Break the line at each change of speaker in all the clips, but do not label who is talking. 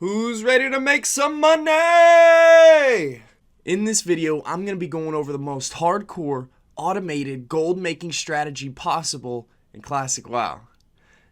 Who's ready to make some money? In this video, I'm going to be going over the most hardcore, automated gold making strategy possible in Classic WoW.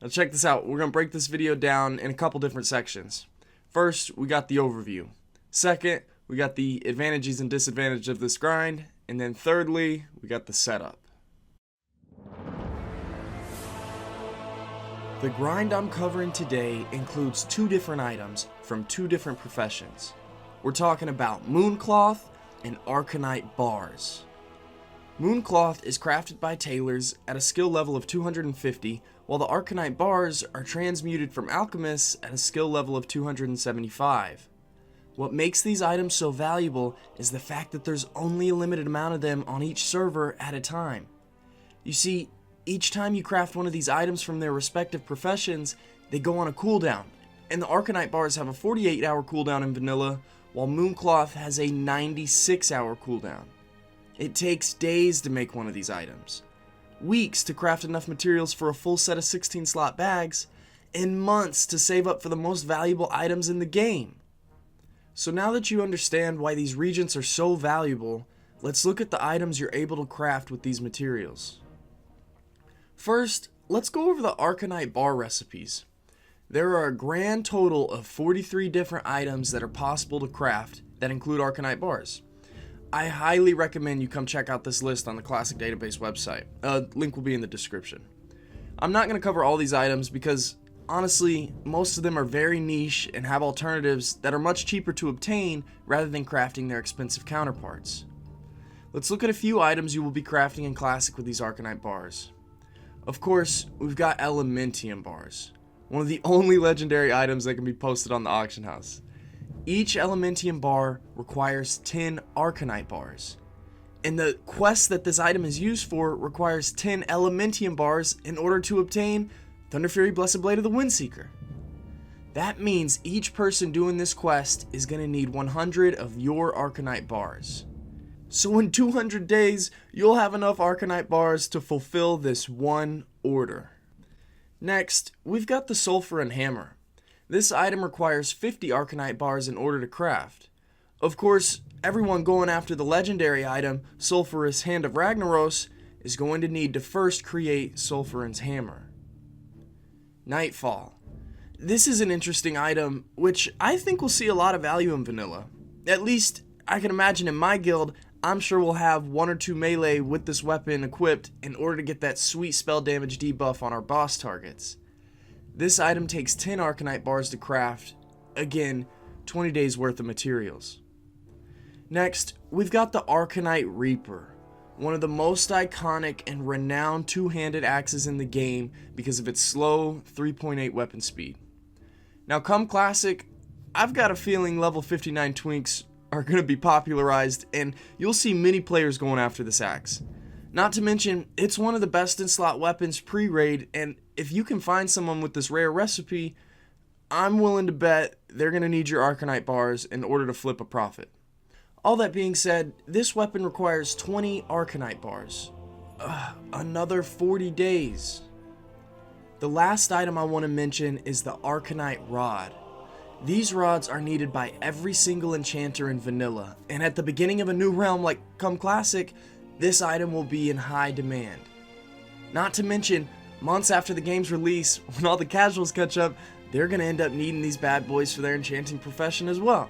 Now check this out. We're going to break this video down in a couple different sections. First, we got the overview. Second, we got the advantages and disadvantages of this grind. And then thirdly, we got the setup. The grind I'm covering today includes two different items from two different professions. We're talking about Mooncloth and Arcanite Bars. Mooncloth is crafted by tailors at a skill level of 250, while the Arcanite Bars are transmuted from alchemists at a skill level of 275. What makes these items so valuable is the fact that there's only a limited amount of them on each server at a time. You see, each time you craft one of these items from their respective professions, they go on a cooldown, and the Arcanite Bars have a 48-hour cooldown in vanilla, while Mooncloth has a 96-hour cooldown. It takes days to make one of these items, weeks to craft enough materials for a full set of 16-slot bags, and months to save up for the most valuable items in the game. So now that you understand why these regents are so valuable, let's look at the items you're able to craft with these materials. First, let's go over the Arcanite Bar Recipes. There are a grand total of 43 different items that are possible to craft that include Arcanite Bars. I highly recommend you come check out this list on the Classic Database website. Link will be in the description. I'm not going to cover all these items because, honestly, most of them are very niche and have alternatives that are much cheaper to obtain rather than crafting their expensive counterparts. Let's look at a few items you will be crafting in Classic with these Arcanite Bars. Of course, we've got Elementium Bars, one of the only legendary items that can be posted on the auction house. Each Elementium Bar requires 10 Arcanite Bars, and the quest that this item is used for requires 10 Elementium Bars in order to obtain Thunder Fury Blessed Blade of the Windseeker. That means each person doing this quest is going to need 100 of your Arcanite Bars. So in 200 days, you'll have enough Arcanite Bars to fulfill this one order. Next, we've got the Sulfuran Hammer. This item requires 50 Arcanite Bars in order to craft. Of course, everyone going after the legendary item, Sulfurous Hand of Ragnaros, is going to need to first create Sulfuran's Hammer. Nightfall. This is an interesting item, which I think will see a lot of value in vanilla. At least, I can imagine in my guild, I'm sure we'll have one or two melee with this weapon equipped in order to get that sweet spell damage debuff on our boss targets. This item takes 10 Arcanite Bars to craft, again, 20 days worth of materials. Next, we've got the Arcanite Reaper, one of the most iconic and renowned two-handed axes in the game because of its slow 3.8 weapon speed. Now come Classic, I've got a feeling level 59 twinks are going to be popularized, and you'll see many players going after this axe. Not to mention, it's one of the best in slot weapons pre-raid, and if you can find someone with this rare recipe, I'm willing to bet they're going to need your Arcanite Bars in order to flip a profit. All that being said, this weapon requires 20 Arcanite Bars. Another 40 days. The last item I want to mention is the Arcanite Rod. These rods are needed by every single enchanter in vanilla, and at the beginning of a new realm like Come Classic, this item will be in high demand. Not to mention, months after the game's release, when all the casuals catch up, they're going to end up needing these bad boys for their enchanting profession as well.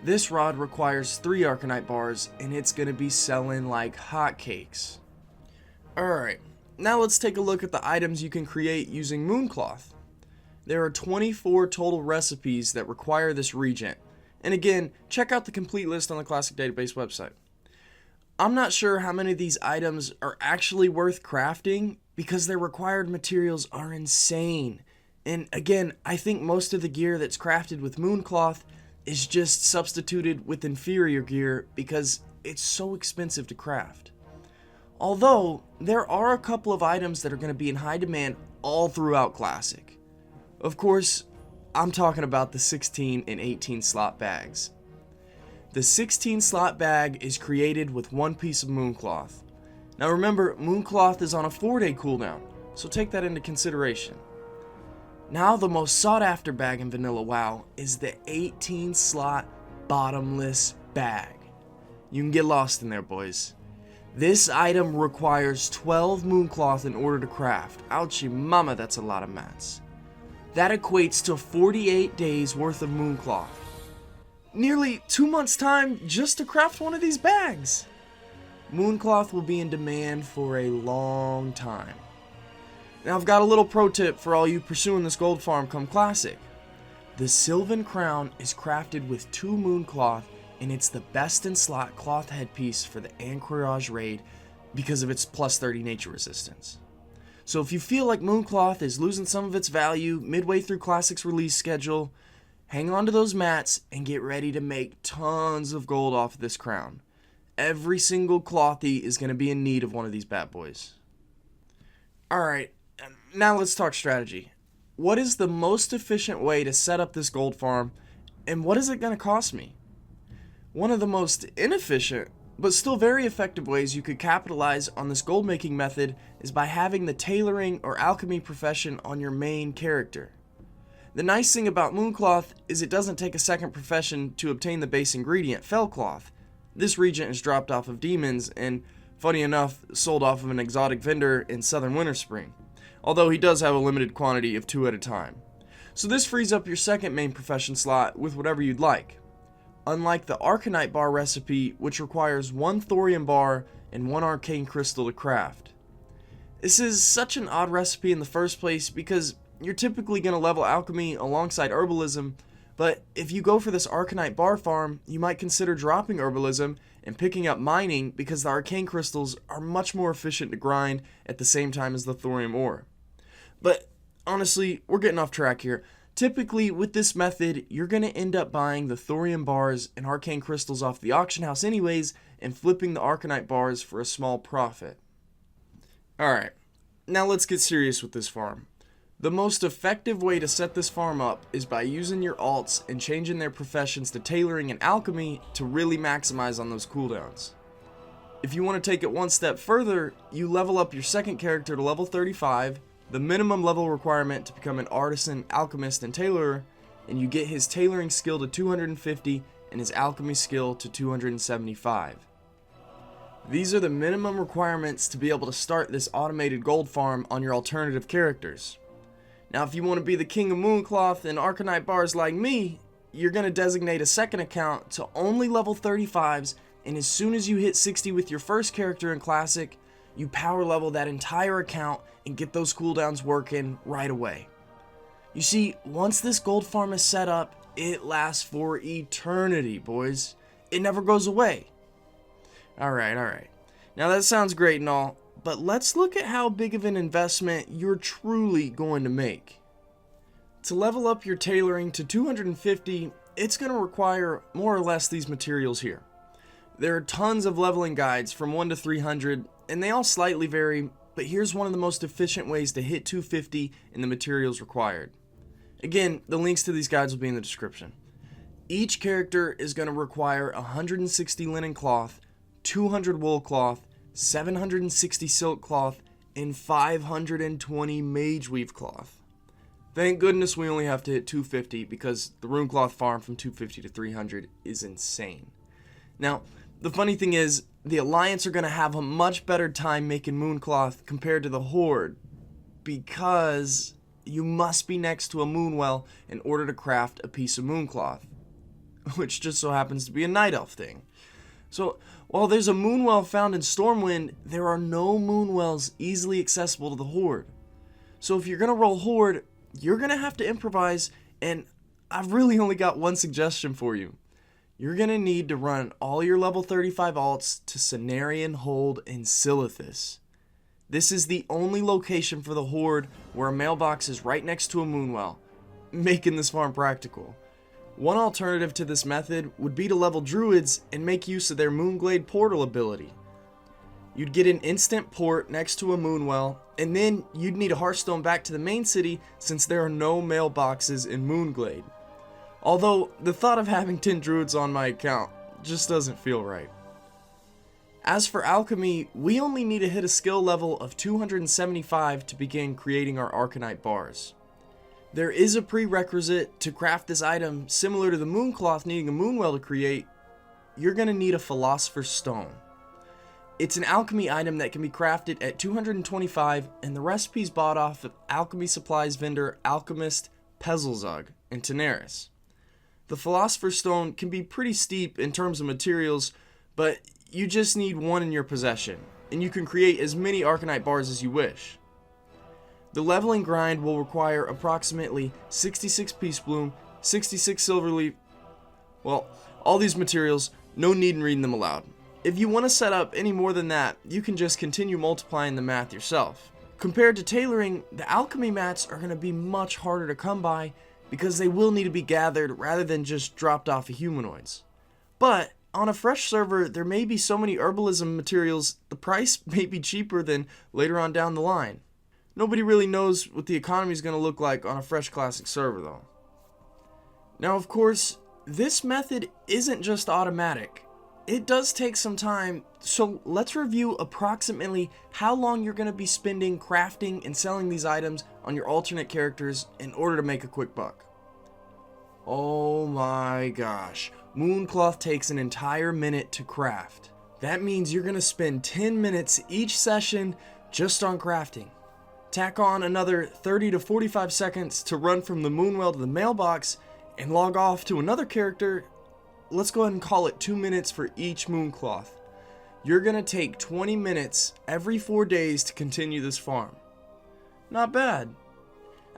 This rod requires 3 Arcanite Bars, and it's going to be selling like hotcakes. Alright, now let's take a look at the items you can create using Mooncloth. There are 24 total recipes that require this regent, and again, check out the complete list on the Classic Database website. I'm not sure how many of these items are actually worth crafting because their required materials are insane, and again, I think most of the gear that's crafted with Mooncloth is just substituted with inferior gear because it's so expensive to craft. Although, there are a couple of items that are going to be in high demand all throughout Classic. Of course, I'm talking about the 16 and 18 slot bags. The 16 slot bag is created with one piece of Mooncloth. Now remember, Mooncloth is on a 4-day cooldown, so take that into consideration. Now the most sought after bag in vanilla WoW is the 18 slot bottomless bag. You can get lost in there, boys. This item requires 12 mooncloth in order to craft. Ouchie mama, that's a lot of mats. That equates to 48 days worth of mooncloth. Nearly 2 months time just to craft one of these bags. Mooncloth will be in demand for a long time. Now I've got a little pro tip for all you pursuing this gold farm come classic. The Sylvan Crown is crafted with 2 mooncloth, and it's the best in slot cloth headpiece for the Anchorage raid because of its plus 30 nature resistance. So if you feel like mooncloth is losing some of its value midway through Classic's release schedule, hang on to those mats and get ready to make tons of gold off of this crown. Every single clothy is going to be in need of one of these bad boys. Alright, now let's talk strategy. What is the most efficient way to set up this gold farm, and what is it going to cost me? One of the most inefficient, but still very effective ways you could capitalize on this gold making method is by having the tailoring or alchemy profession on your main character. The nice thing about Mooncloth is it doesn't take a second profession to obtain the base ingredient, Fellcloth. This regent is dropped off of demons and, funny enough, sold off of an exotic vendor in Southern Winterspring, although he does have a limited quantity of 2 at a time. So this frees up your second main profession slot with whatever you'd like. Unlike the Arcanite Bar Recipe, which requires 1 thorium bar and 1 arcane crystal to craft. This is such an odd recipe in the first place because you're typically going to level alchemy alongside herbalism, but if you go for this Arcanite Bar farm, you might consider dropping herbalism and picking up mining because the arcane crystals are much more efficient to grind at the same time as the thorium ore. But honestly, we're getting off track here. Typically, with this method, you're going to end up buying the thorium bars and arcane crystals off the auction house anyways, and flipping the Arcanite bars for a small profit. Alright, now let's get serious with this farm. The most effective way to set this farm up is by using your alts and changing their professions to tailoring and alchemy to really maximize on those cooldowns. If you want to take it one step further, you level up your second character to level 35, the minimum level requirement to become an artisan, alchemist, and tailorer, and you get his tailoring skill to 250 and his alchemy skill to 275. These are the minimum requirements to be able to start this automated gold farm on your alternative characters. Now if you want to be the king of Mooncloth and Arcanite bars like me, you're going to designate a second account to only level 35s, and as soon as you hit 60 with your first character in Classic, you power level that entire account and get those cooldowns working right away. You see, once this gold farm is set up, it lasts for eternity, boys. It never goes away. Alright. Now that sounds great and all, but let's look at how big of an investment you're truly going to make. To level up your tailoring to 250, it's going to require more or less these materials here. There are tons of leveling guides from 1 to 300, and they all slightly vary, but here's one of the most efficient ways to hit 250 in the materials required. Again, the links to these guides will be in the description. Each character is going to require 160 linen cloth, 200 wool cloth, 760 silk cloth, and 520 mage weave cloth. Thank goodness we only have to hit 250 because the rune cloth farm from 250 to 300 is insane. Now, the funny thing is, the Alliance are going to have a much better time making mooncloth compared to the Horde because you must be next to a Moonwell in order to craft a piece of mooncloth, which just so happens to be a night elf thing. So, while there's a Moonwell found in Stormwind, there are no Moonwells easily accessible to the Horde. So if you're going to roll Horde, you're going to have to improvise, and I've really only got one suggestion for you. You're going to need to run all your level 35 alts to Cenarian Hold and Silithus. This is the only location for the Horde where a mailbox is right next to a Moonwell, making this farm practical. One alternative to this method would be to level druids and make use of their Moonglade portal ability. You'd get an instant port next to a Moonwell, and then you'd need a Hearthstone back to the main city since there are no mailboxes in Moonglade. Although, the thought of having 10 druids on my account just doesn't feel right. As for alchemy, we only need to hit a skill level of 275 to begin creating our Arcanite bars. There is a prerequisite to craft this item similar to the Mooncloth needing a Moonwell to create. You're going to need a Philosopher's Stone. It's an alchemy item that can be crafted at 225, and the recipe's bought off of alchemy supplies vendor Alchemist Pezzlezug in Tanaris. The Philosopher's Stone can be pretty steep in terms of materials, but you just need one in your possession, and you can create as many Arcanite bars as you wish. The leveling grind will require approximately 66 Peace Bloom, 66 Silverleaf, well, all these materials, no need in reading them aloud. If you want to set up any more than that, you can just continue multiplying the math yourself. Compared to tailoring, the alchemy mats are going to be much harder to come by because they will need to be gathered rather than just dropped off of humanoids. But on a fresh server, there may be so many herbalism materials, the price may be cheaper than later on down the line. Nobody really knows what the economy is going to look like on a fresh classic server though. Now of course, this method isn't just automatic. It does take some time, so let's review approximately how long you're going to be spending crafting and selling these items on your alternate characters in order to make a quick buck. Oh my gosh, Mooncloth takes an entire minute to craft. That means you're going to spend 10 minutes each session just on crafting. Tack on another 30 to 45 seconds to run from the Moonwell to the mailbox and log off to another character. Let's go ahead and call it 2 minutes for each Mooncloth. You're going to take 20 minutes every 4 days to continue this farm. Not bad.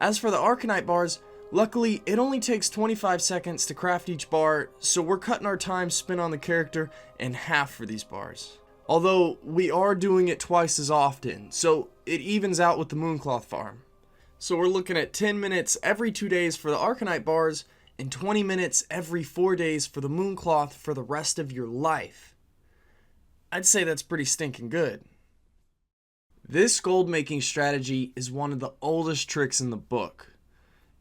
As for the Arcanite bars, luckily it only takes 25 seconds to craft each bar, so we're cutting our time spent on the character in half for these bars. Although we are doing it twice as often, so it evens out with the Mooncloth farm. So we're looking at 10 minutes every 2 days for the Arcanite bars, and 20 minutes every 4 days for the Mooncloth for the rest of your life. I'd say that's pretty stinking good. This gold making strategy is one of the oldest tricks in the book.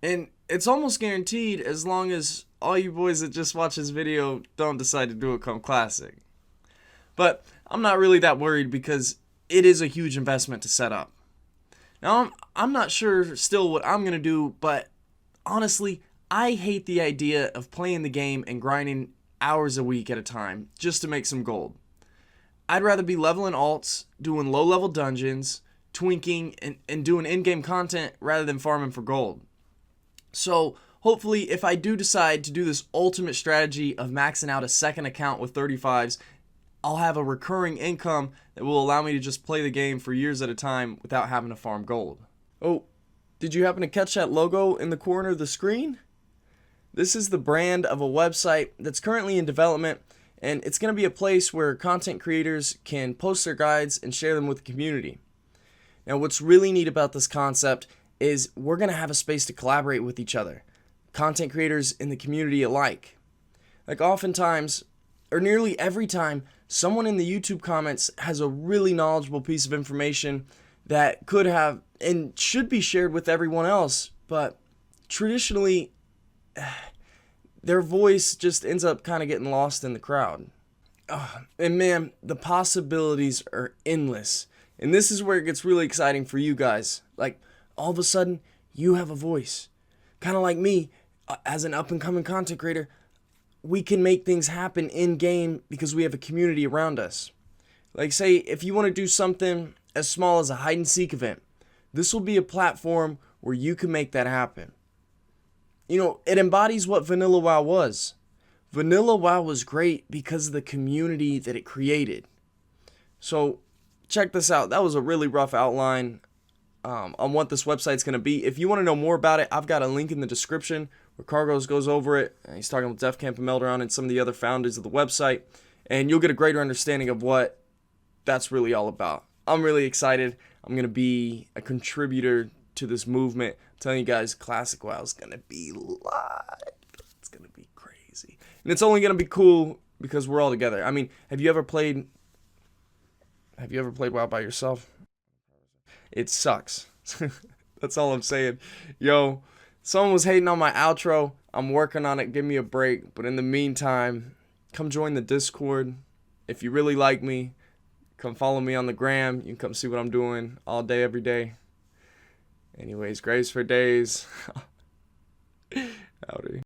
And it's almost guaranteed as long as all you boys that just watch this video don't decide to do it come classic. But I'm not really that worried because it is a huge investment to set up. Now I'm not sure still what I'm going to do, but honestly, I hate the idea of playing the game and grinding hours a week at a time just to make some gold. I'd rather be leveling alts, doing low level dungeons, twinking, and doing in-game content rather than farming for gold. So hopefully if I do decide to do this ultimate strategy of maxing out a second account with 35s, I'll have a recurring income that will allow me to just play the game for years at a time without having to farm gold. Oh, did you happen to catch that logo in the corner of the screen? This is the brand of a website that's currently in development, and it's going to be a place where content creators can post their guides and share them with the community. Now, what's really neat about this concept is we're going to have a space to collaborate with each other, content creators in the community alike. Like oftentimes, or nearly every time, someone in the YouTube comments has a really knowledgeable piece of information that could have and should be shared with everyone else, but traditionally, their voice just ends up kind of getting lost in the crowd. And man, the possibilities are endless. And this is where it gets really exciting for you guys. Like, all of a sudden, you have a voice. Kind of like me, as an up-and-coming content creator, we can make things happen in-game because we have a community around us. Like, say, if you want to do something as small as a hide-and-seek event, this will be a platform where you can make that happen. You know, it embodies what Vanilla WoW was. Vanilla WoW was great because of the community that it created. So, check this out. That was a really rough outline on what this website's going to be. If you want to know more about it, I've got a link in the description where Cargos goes over it. He's talking with Def Camp and Melderon and some of the other founders of the website. And you'll get a greater understanding of what that's really all about. I'm really excited. I'm going to be a contributor to this movement. I'm telling you guys, Classic WoW is going to be live. It's going to be crazy. And it's only going to be cool because we're all together. I mean, have you ever played WoW by yourself? It sucks. That's all I'm saying. Yo, someone was hating on my outro. I'm working on it. Give me a break. But in the meantime, come join the Discord. If you really like me, come follow me on the gram. You can come see what I'm doing all day, every day. Anyways, graves for days.
Howdy.